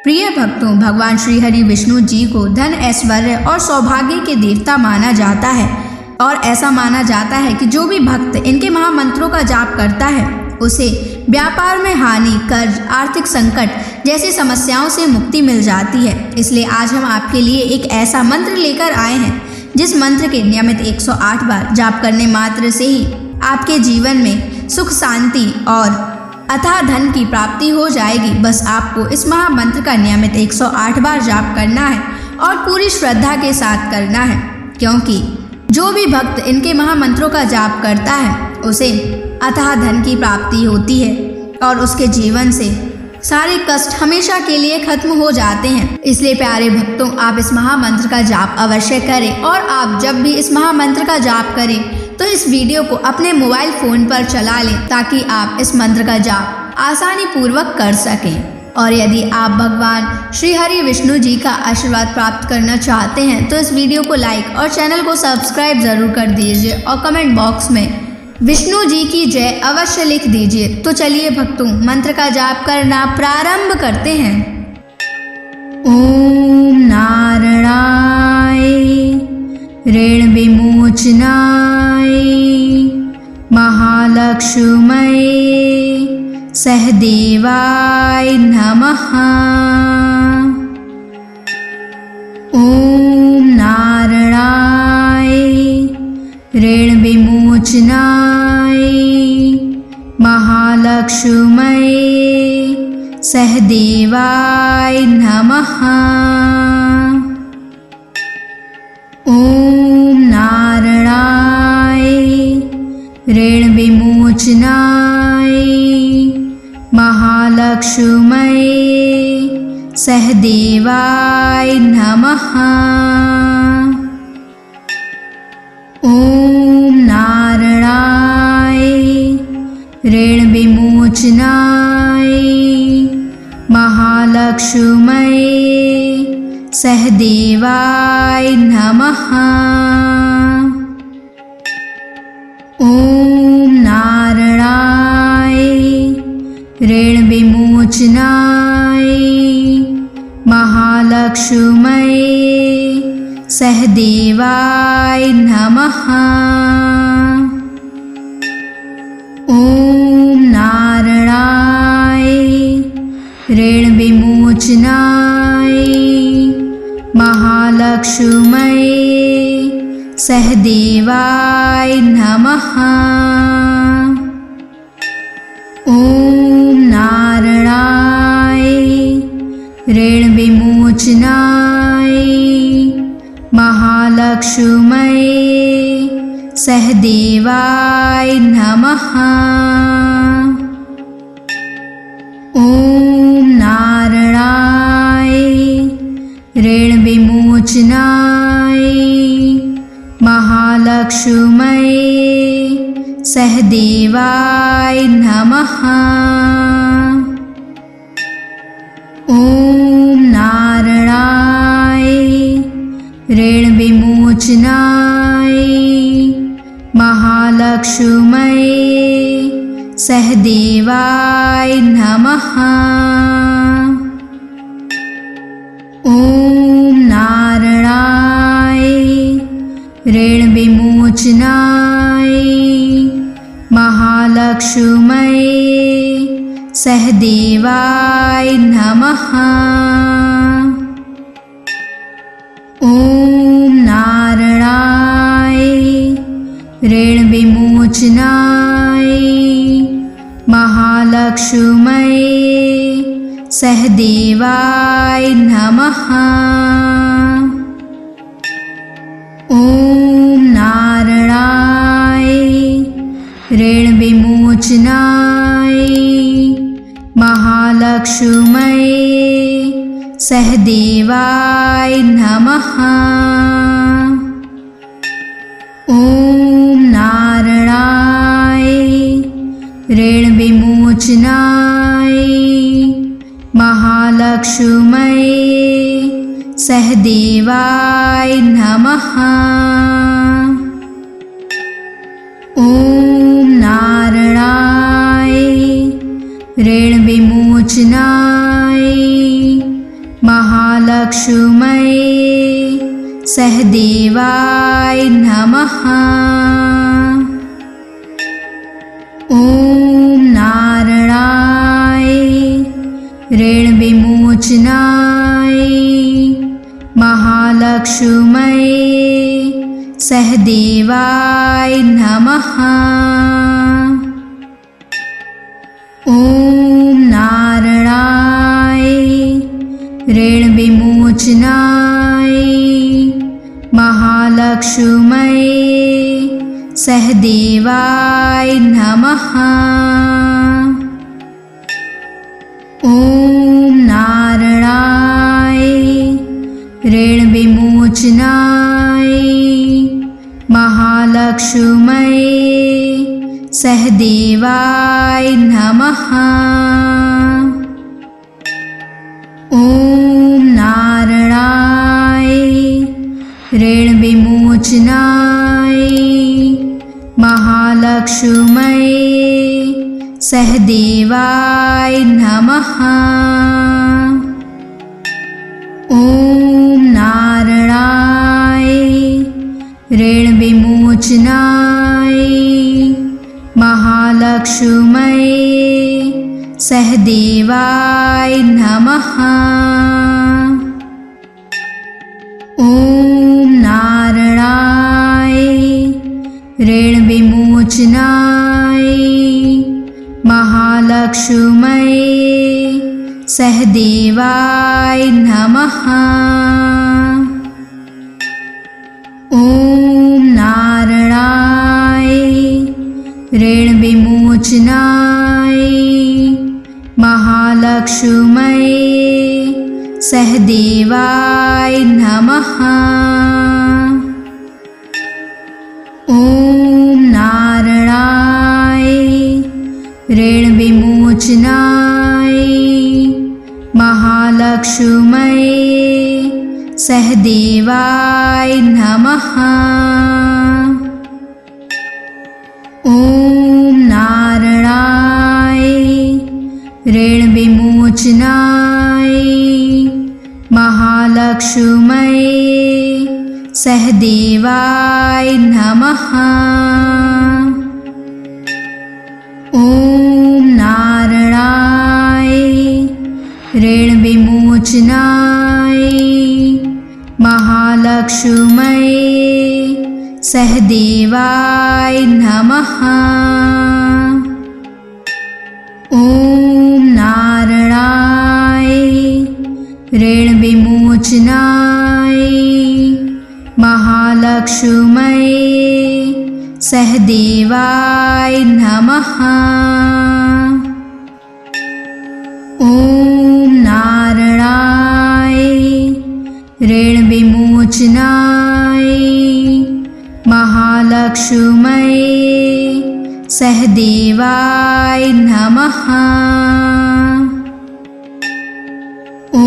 प्रिय भक्तों, भगवान श्री हरि विष्णु जी को धन, ऐश्वर्य और सौभाग्य के देवता माना जाता है और ऐसा माना जाता है कि जो भी भक्त इनके महामंत्रों का जाप करता है उसे व्यापार में हानि, कर्ज, आर्थिक संकट जैसी समस्याओं से मुक्ति मिल जाती है। इसलिए आज हम आपके लिए एक ऐसा मंत्र लेकर आए हैं जिस मंत्र के नियमित 108 बार जाप करने मात्र से ही आपके जीवन में सुख, शांति और अथाह धन की प्राप्ति हो जाएगी। बस आपको इस महामंत्र का नियमित 108 बार जाप करना है और पूरी श्रद्धा के साथ करना है, क्योंकि जो भी भक्त इनके महामंत्रों का जाप करता है उसे अथाह धन की प्राप्ति होती है और उसके जीवन से सारे कष्ट हमेशा के लिए खत्म हो जाते हैं। इसलिए प्यारे भक्तों, आप इस महामंत्र का जाप अवश्य करें और आप जब भी इस महामंत्र का जाप करें तो इस वीडियो को अपने मोबाइल फोन पर चला लें ताकि आप इस मंत्र का जाप आसानी पूर्वक कर सकें। और यदि आप भगवान श्री हरि विष्णु जी का आशीर्वाद प्राप्त करना चाहते हैं तो इस वीडियो को लाइक और चैनल को सब्सक्राइब जरूर कर दीजिए और कमेंट बॉक्स में विष्णु जी की जय अवश्य लिख दीजिए। तो चलिए भक्तों, मंत्र का जाप करना प्रारंभ करते हैं। ओम नारायणाय ऋण विमोचनाय महालक्ष्मये सहदेवाय नमः। ओम नारायणाय ऋण विमोचनाय महालक्ष्मये सहदेवाय नमः। ओम नारायणाय ऋण विमोचनाय महालक्ष्मये सहदेवाय नमः। ओम नारायणाय ऋण विमोचनाय महालक्ष्मये सहदेवाय नमः। ओम नारायणाय ऋण विमोचनाय महालक्ष्मये सहदेवाय नमः। ओम नारायणाय ऋण विमोचनाय महालक्ष्मये सहदेवाय नमः। ओम नारायणाय ऋण विमोचनाय महालक्ष्मये सहदेवाय नमः। ओम नारायणाय ऋण विमोचनाय महालक्ष्मये सहदेवाय नमः। ओम नारायणाय ऋण विमोचनाय महालक्ष्मये सहदेवाय नमः। ओम नारायणाय ऋण विमोचनाय महालक्ष्मये सहदेवाय नमः। ओम नारायणाय ऋण विमोचनाय महालक्ष्मये सहदेवाय नमः। ओम नारायणाय ऋण विमोचनाय महालक्ष्मये सहदेवाय नमः। ओम नारायणाय ऋण विमोचनाय महालक्ष्मये सहदेवाय नमः। ओम नारायणाय ऋण विमोचनाय महालक्ष्म्यै सहदेवाय नमः। ॐ नारायणाय ऋणविमोचनाय महालक्ष्म्यै सहदेवाय नमः। ॐ नारायणाय ऋणविमोचनाय महालक्ष्म्यै सहदेवाय नमः। ॐ नारायणाय ऋणविमोचनाय महालक्ष्म्यै सहदेवाय नमः। ॐ नारायणाय ऋणविमोचनाय महालक्ष्म्यै सहदेवाय नमः। ॐ नारायणाय ऋणविमोचनाय महालक्ष्म्यै सहदेवाय नमः। ॐ नारायणाय ऋणविमोचनाय महालक्ष्म्यै सहदेवाय नमः। ॐ नारायणाय ऋणविमोचनाय महालक्ष्म्यै सहदेवाय नमः। ॐ नारायणाय ऋणविमोचनाय महालक्ष्म्यै सहदेवाय नमः। ॐ नारायणाय ऋणविमोचनाय महालक्ष्म्यै सहदेवाय नमः। ॐ नारायणाय ऋणविमोचनाय महालक्ष्म्यै सहदेवाय नमः। ॐ नारायणाय ऋणविमोचनाय महालक्ष्म्यै सहदेवाय नमः। ॐ नारायणाय ऋणविमोचनाय महालक्ष्म्यै सहदेवाय नमः। ॐ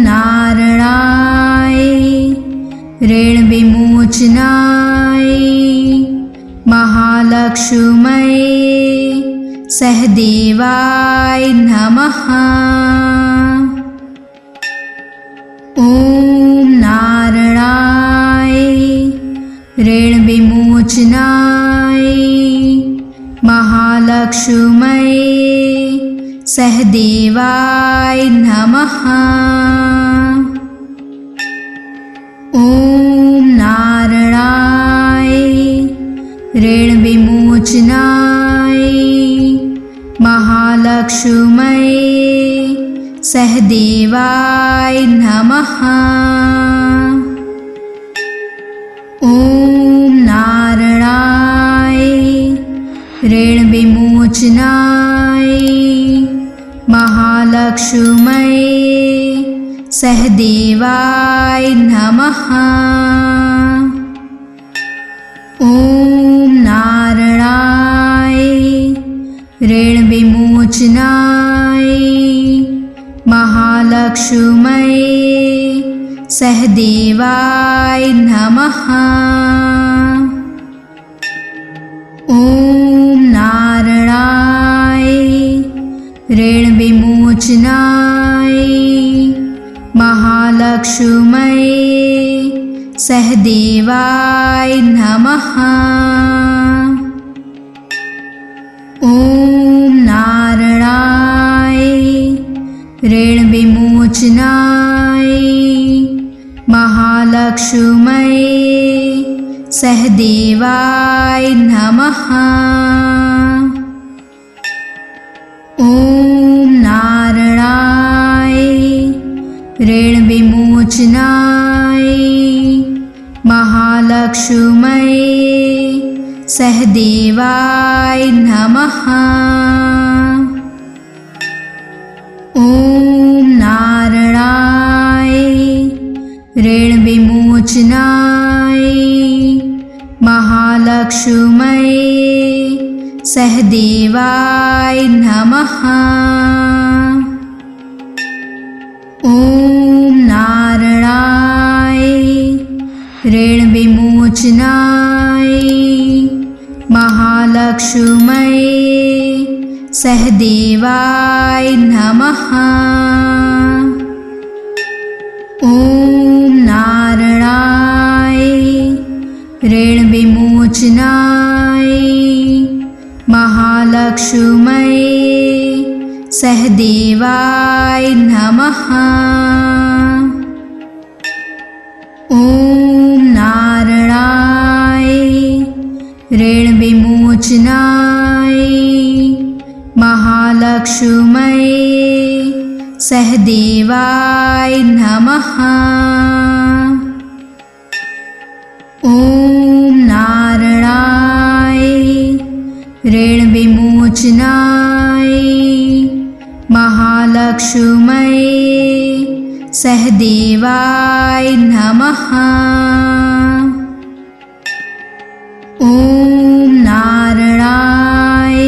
नारायणाय ऋणविमोचनाय महालक्ष्म्यै सहदेवाय नमः। ॐ नारायणाय ऋणविमोचनाय महालक्ष्म्यै सहदेवाय नमः। ॐ नारायणाय ऋणविमोचनाय महालक्ष्म्यै सहदेवाय नमः। ॐ नारायणाय ऋणविमोचनाय महालक्ष्म्यै सहदेवाय नमः। ॐ नारायणाय ऋणविमोचनाय महालक्ष्म्यै सहदेवाय नमः। ॐ नारायणाय ऋणविमोचनाय महालक्ष्म्यै सहदेवाय नमः। ओम नारायणाय ऋण विमोचनाय महालक्ष्म्यै सहदेवाय नमः। ओम नारायणाय ऋण विमोचनाय महालक्ष्म्यै सहदेवाय नमः। ओम नारायणाय ऋण विमोचनाय महालक्ष्म्यै सहदेवाय नमः। ओम नारायणाय ऋण विमोचनाय महालक्ष्म्यै सहदेवाय नमः। ओम नारायणाय ऋण विमोचनाय महालक्ष्म्यै सहदेवाय नमः। ओम नारायणाय ऋण विमोचनाय महालक्ष्म्यै सहदेवाय नमः। ओम नारायणाय ऋण विमोचनाय महालक्ष्म्यै सहदेवाय नमः। ओम नारायणाय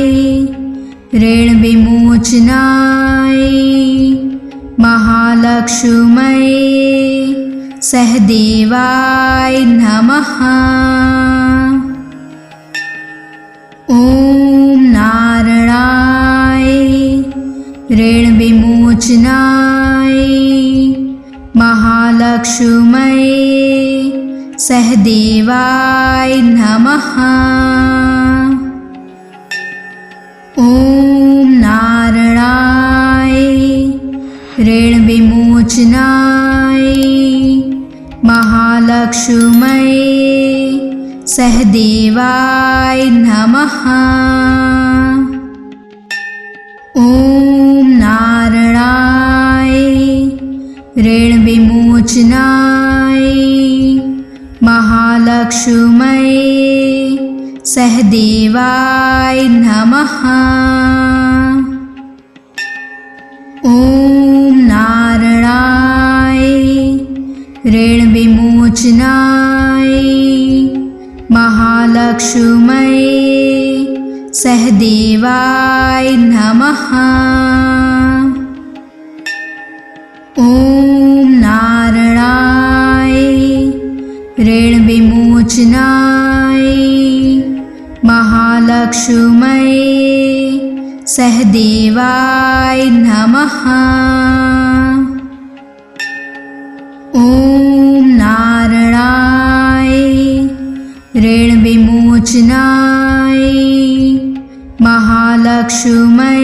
ऋण विमोचनाय महालक्ष्म्यै सहदेवाय नमः। ओम नारायणाय ऋण विमोचनाय महालक्ष्म्यै सहदेवाय नमः। ओम नारायणाय ऋण विमोचनाय महालक्ष्म्यै सहदेवाय नमः। ओम नारायणाय ऋण विमोचनाय महालक्ष्म्यै सहदेवाय नमः। ओम नारायणाय ऋण विमोचनाय महालक्ष्म्यै सहदेवाय नमः। ओम नारायणाय ऋण विमोचनाय महालक्ष्म्यै सहदेवाय नमः। ओम नारायणाय ऋण विमोचनाय महालक्ष्म्यै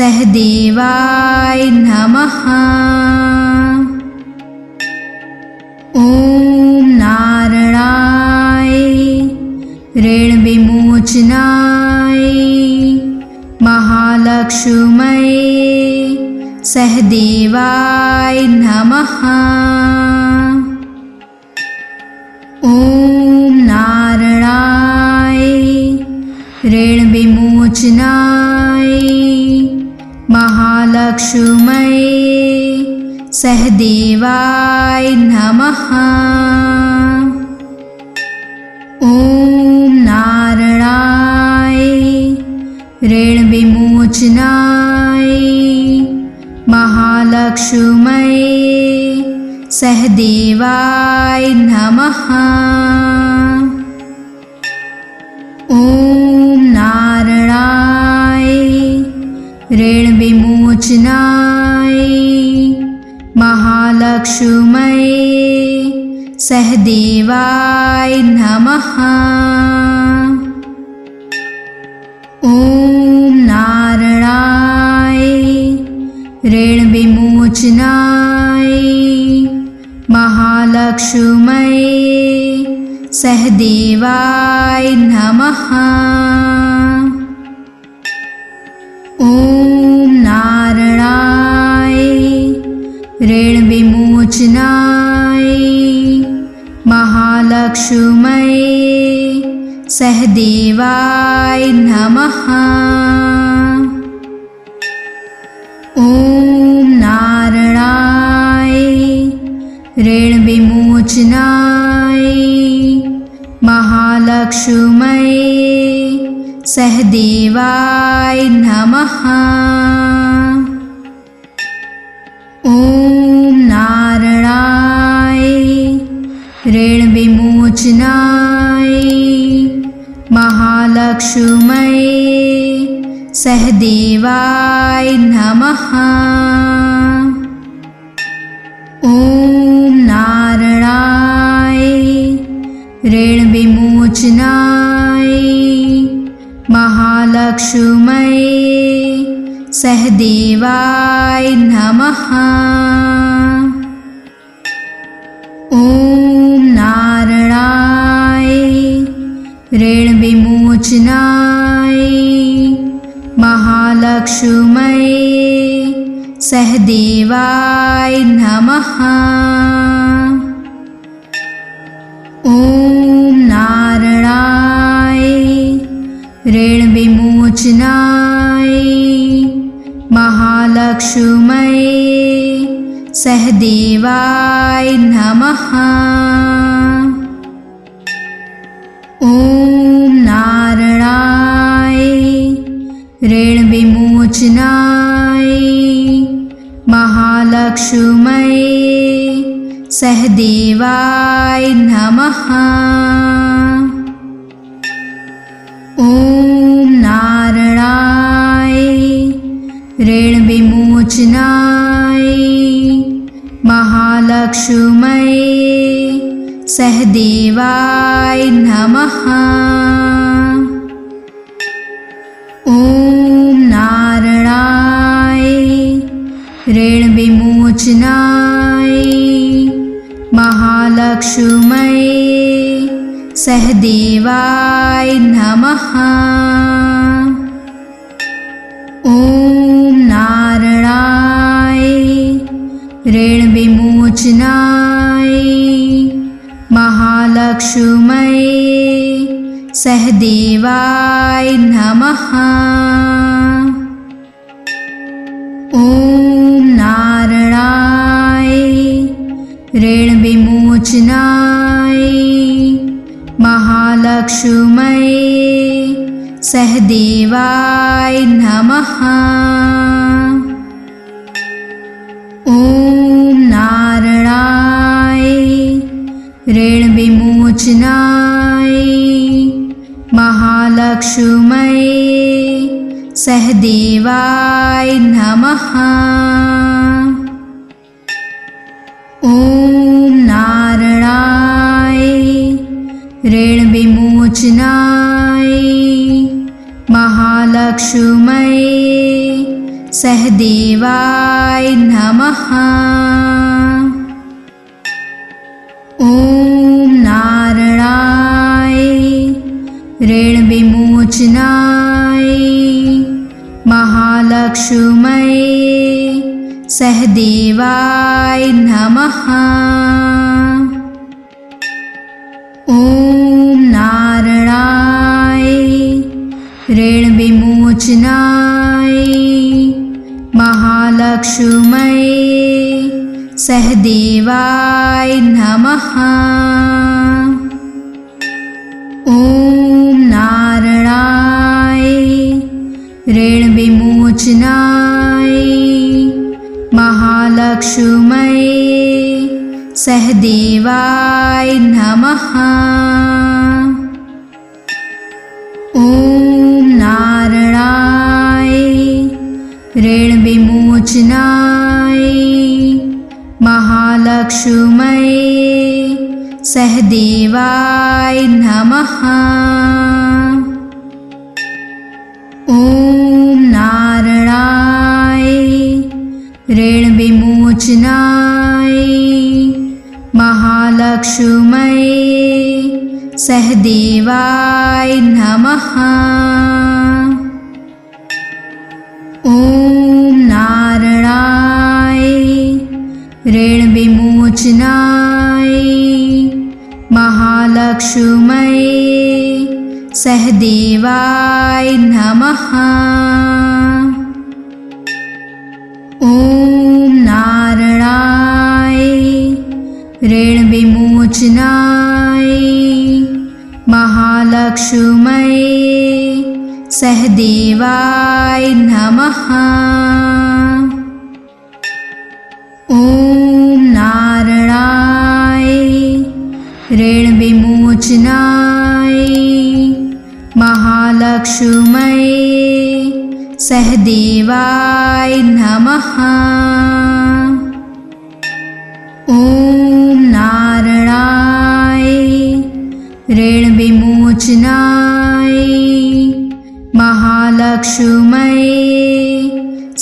सहदेवाय नमः। ओम नारायणाय ऋण विमोचनाय महालक्ष्म्यै सहदेवाय नमः। ओम नारायणाय ऋण विमोचनाय महालक्ष्म्यै सहदेवाय नमः। ओम नारायणाय ऋण विमोचनाय महालक्ष्म्यै सहदेवाय नमः। ओम नारायणाय ऋण विमोचनाय महालक्ष्म्यै सहदेवाय नमः। ओम नारायणाय ऋण विमोचनाय महालक्ष्मये सहदेवाय नमः। ओम नारायणाय ऋण विमोचनाय महालक्ष्मये सहदेवाय नमः। ओम नारायणाय ऋण विमोचनाय महालक्ष्मये सहदेवाय नमः। ओम नारायणाय ऋण विमोचनाय महालक्ष्मये सहदेवाय नमः। ओम नारायणाय ऋण विमोचनाय महालक्ष्मये सहदेवाय नमः। ओम नारायणाय ऋण विमोचनाय महालक्ष्मये सहदेवाय नमः। ओम नारायणाय ऋण विमोचनाय महालक्ष्मये सहदेवाय नमः। ओम नारायणाय ऋण विमोचनाय महालक्ष्मये सहदेवाय नमः। ओम नारायणाय ऋण विमोचनाय महालक्ष्मये सहदेवाय नमः। ओम नारायणाय ऋण विमोचनाय महालक्ष्मये सहदेवाय नमः। ओम नारायणाय ऋण विमोचनाय महालक्ष्मये सहदेवाय नमः। ओम नारायणाय ऋण विमोचनाय महालक्ष्मये सहदेवाय नमः। ओम नारायणाय ऋण विमोचनाय महालक्ष्मये सहदेवाय नमः। ओम नारायणाय ऋण विमोचनाय महालक्ष्मये सहदेवाय नमः। ओम नारायणाय ऋण विमोचनाय महालक्ष्मये सहदेवाय नमः। ओम नारायणाय ऋण विमोचनाय महालक्ष्मये सहदेवाय नमः। ओम नारायणाय ऋण विमोचनाय महालक्ष्मये सहदेवाय नमः। ओम नारायणाय ऋण विमोचनाय महालक्ष्मये सहदेवाय नमः। ओम नारायणाय ऋण विमोचनाय महालक्ष्म्यै सहदेवाय नमः। ओम नारायणाय ऋण विमोचनाय महालक्ष्म्यै सहदेवाय नमः। ओम नारायणाय ऋण विमोचनाय महालक्ष्म्यै सहदेवाय नमः। ओम नारायणाय ऋण विमोचनाय महालक्ष्म्यै सहदेवाय नमः। ओम नारायणाय ऋण विमोचनाय महालक्ष्म्यै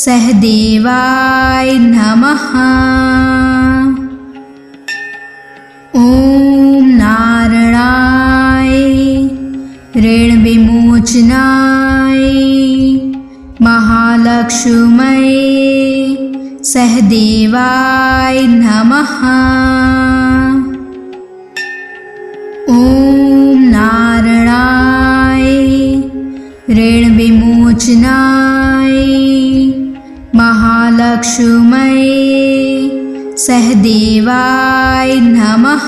सहदेवाय नमः। ओम नारायणाय ऋण विमोचनाय महालक्ष्म्यै सहदेवाय नमः। ओम नारायणाय ऋण विमोचनाय महालक्ष्म्यै सहदेवाय नमः।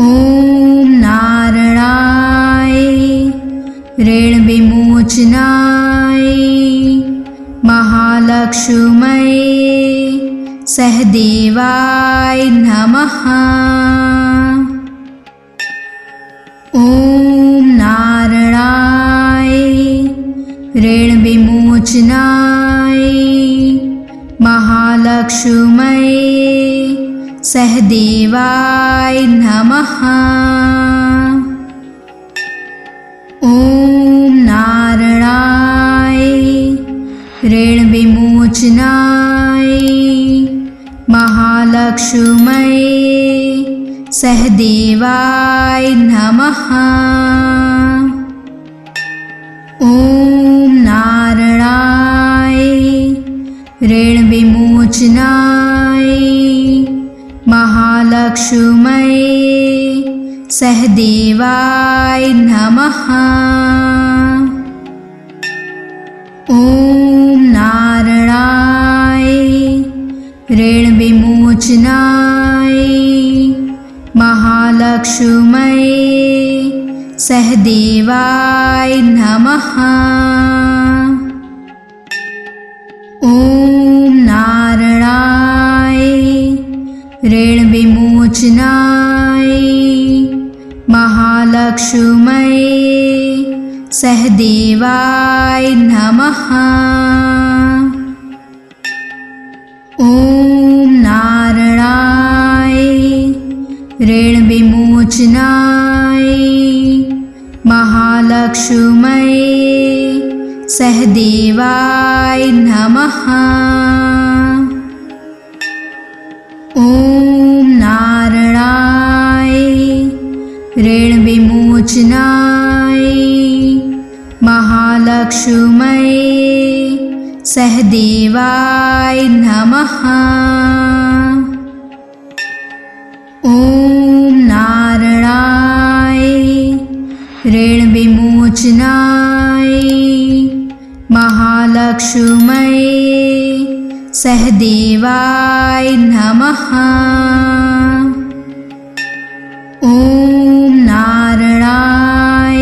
ओम नारायणाय ऋण विमोचनाय महालक्ष्म्यै सहदेवाय नमः। ओम नारायणाय ऋण विमोचनाय महालक्ष्म्यै सहदेवाय नमः। ओम नारायणाय ऋण विमोचनाय महालक्ष्म्यै सहदेवाय नमः। ओम नारायणाय ऋण विमोचनाय महालक्ष्म्यै सहदेवाय नमः। ओम नारायणाय ऋण विमोचनाय महालक्ष्म्यै सहदेवाय नमः। ओम नारायणाय ऋण विमोचनाय महालक्ष्म्यै सहदेवाय नमः। ओम नारायणाय ऋण विमोचनाय महालक्ष्म्यै सहदेवाय नमः। ओम नारायणाय ऋण विमोचनाय महालक्ष्म्यै सहदेवाय नमः। ओम नारायणाय ऋण विमोचनाय महालक्ष्म्यै सहदेवाय नमः। ओम नारायणाय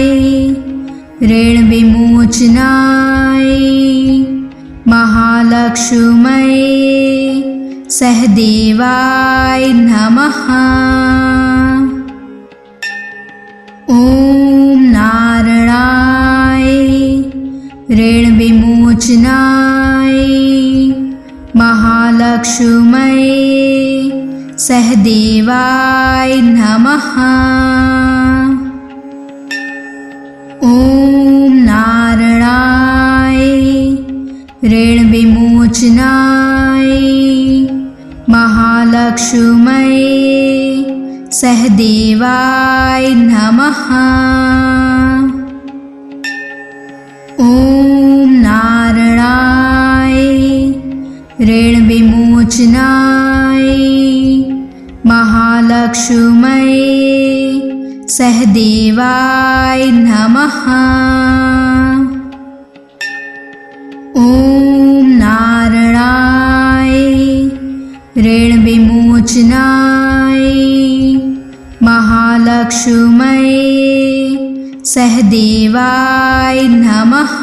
ऋण विमोचनाय महालक्ष्म्यै सहदेवाय नमः। ओम नारायणाय ऋण विमोचनाय महालक्ष्म्यै सहदेवाय नमः। ओम नारायणाय ऋण विमोचनाय महालक्ष्मये सहदेवाय नमः। ओम नारायणाय ऋण विमोचनाय महालक्ष्मये सहदेवाय नमः। ओम नारायणाय ऋण विमोचनाय महालक्ष्मये सहदेवाय नमः।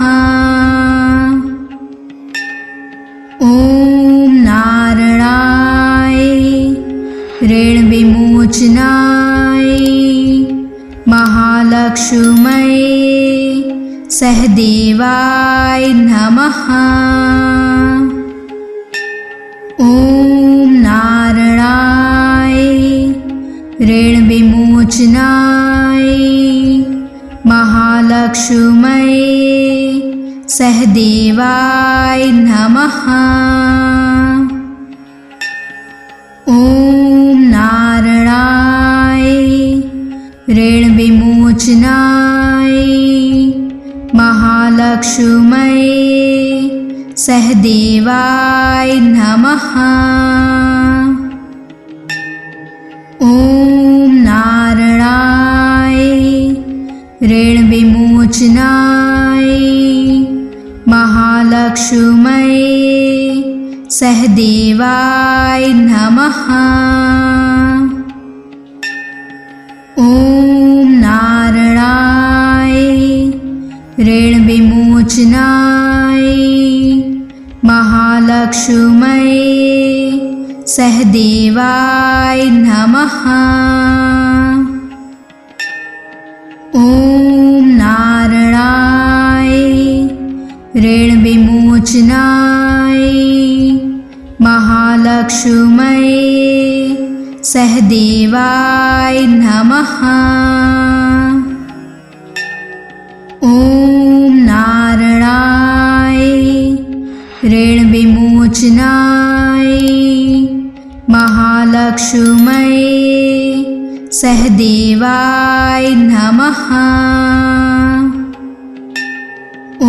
ओम नारायणाय ऋण विमोचनाय महालक्ष्मये सहदेवाय नमः। ओम नारायणाय ऋण विमोचनाय महालक्ष्मये सहदेवाय नमः। ओम नारायणाय ऋण विमोचनाय महालक्ष्मये सहदेवाय नमः। ओम नारायणाय ऋण विमोचनाय महालक्ष्मये सहदेवाय नमः। ओम नारायणाय ऋण विमोचनाय महालक्ष्मये सहदेवाय नमः। ओम नारायणाय ऋण विमोचनाय महालक्ष्मये सहदेवाय नमः। ओम नारायणाय ऋण विमोचनाय महालक्ष्मये सहदेवाय नमः।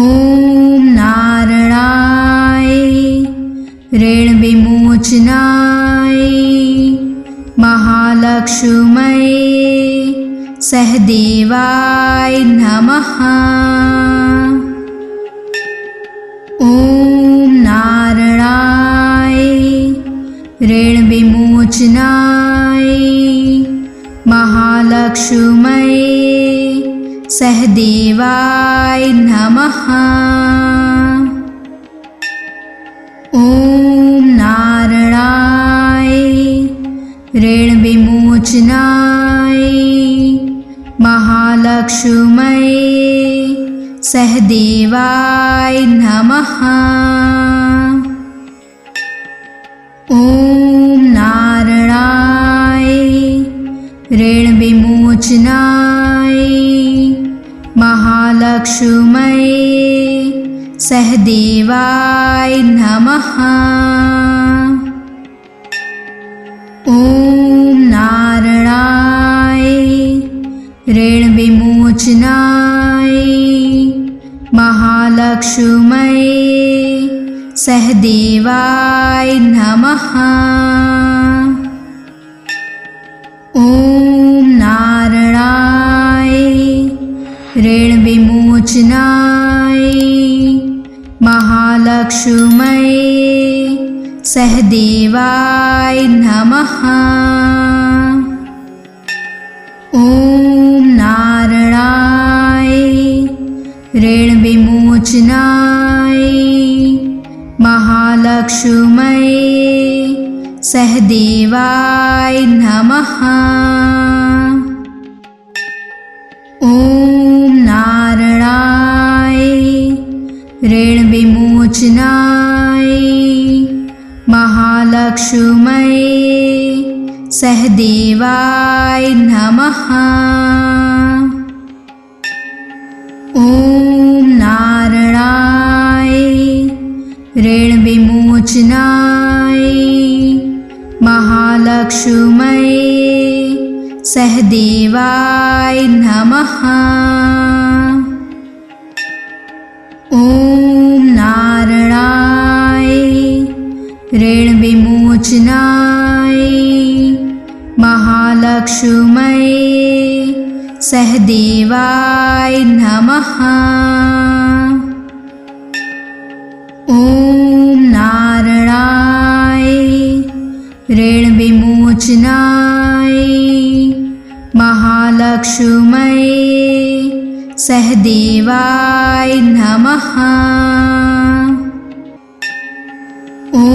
ओम नारायणाय ऋण विमोचनाय महालक्ष्मये सहदेवाय नमः। ओम नारायणाय ऋण विमोचनाय महालक्ष्मये सहदेवाय नमः। ओम नारायणाय ऋण विमोचनाय महालक्ष्मये सहदेवाय नमः। ओम नारायणाय ऋण विमोचनाय महालक्ष्मये सहदेवाय नमः। ओम नारायणाय ऋण विमोचनाय महालक्ष्मये सहदेवाय नमः। ओम नारायणाय ऋण विमोचनाय महालक्ष्मये सहदेवाय नमः। ओम नारायणाय ऋण विमोचनाय महालक्ष्मये सहदेवाय नमः। ओम नारायणाय ऋण विमोचनाय महालक्ष्मये ॐ नारायणाय ऋणविमोचनाय महालक्ष्म्यै सहदेवाय नमः। ॐ नारायणाय ऋणविमोचनाय महालक्ष्म्यै सहदेवाय नमः। ॐ नारायणाय ऋणविमोचनाय महालक्ष्म्यै सहदेवाय नमः। ॐ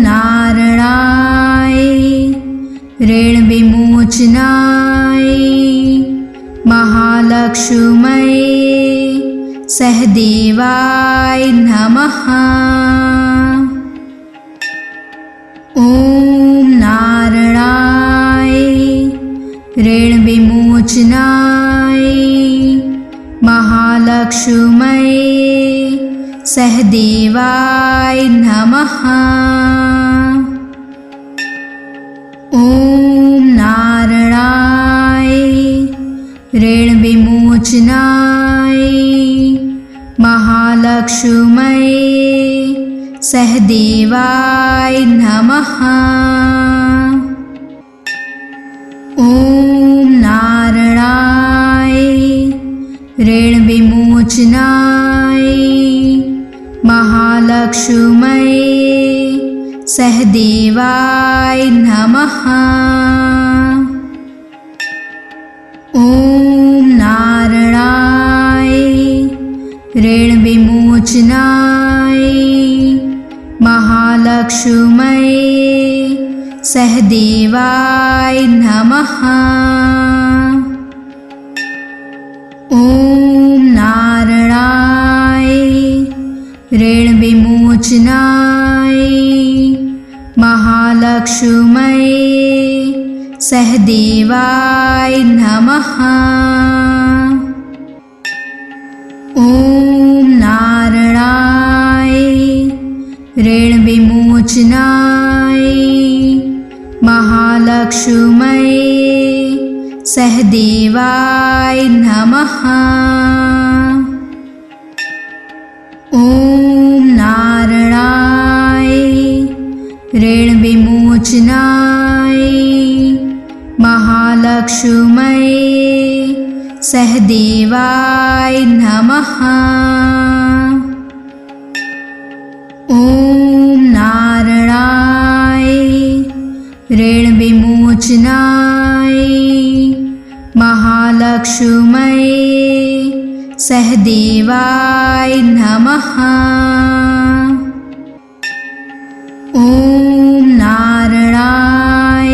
नारायणाय ऋणविमोचनाय महालक्ष्म्यै सहदेवाय नमः। ॐ नारायणाय ऋणविमोचनाय महालक्ष्म्यै सहदेवाय नमः। ॐ नारायणाय ऋणविमोचनाय महालक्ष्म्यै सहदेवाय नमः। ॐ नारायणाय ऋणविमोचनाय महालक्ष्म्यै सहदेवाय नमः। ॐ नारायणाय ऋणविमोचनाय महालक्ष्म्यै सहदेवाय नमः। ॐ नारायणाय ऋणविमोचनाय महालक्ष्म्यै सहदेवाय नमः। ॐ नारायणाय ऋणविमोचनाय महालक्ष्म्यै सहदेवाय नमः। ॐ नारायणाय ऋणविमोचनाय महालक्ष्म्यै सहदेवाय नमः। ॐ नारायणाय ऋणविमोचनाय महालक्ष्म्यै सहदेवाय नमः। ॐ नारायणाय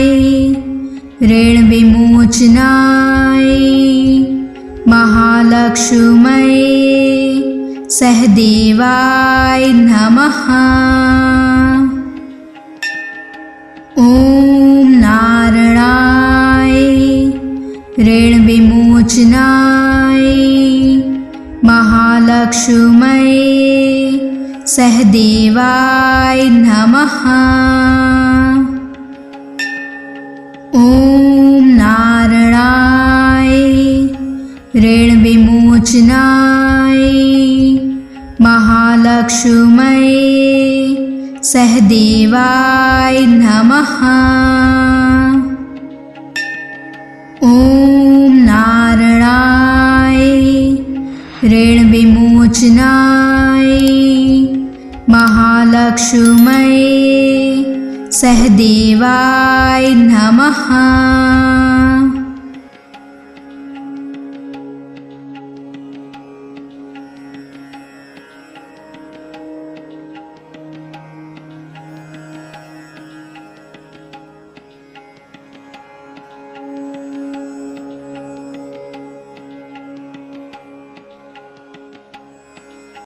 ऋणविमोचनाय महालक्ष्म्यै सहदेवाय नमः। ॐ नारायणाय ऋणविमोचनाय महालक्ष्म्यै सहदेवाय नमः। ॐ नारायणाय ऋणविमोचनाय महालक्ष्म्यै सहदेवाय नमः। ॐ नारायणाय ऋणविमोचनाय महालक्ष्म्यै सहदेवाय नमः।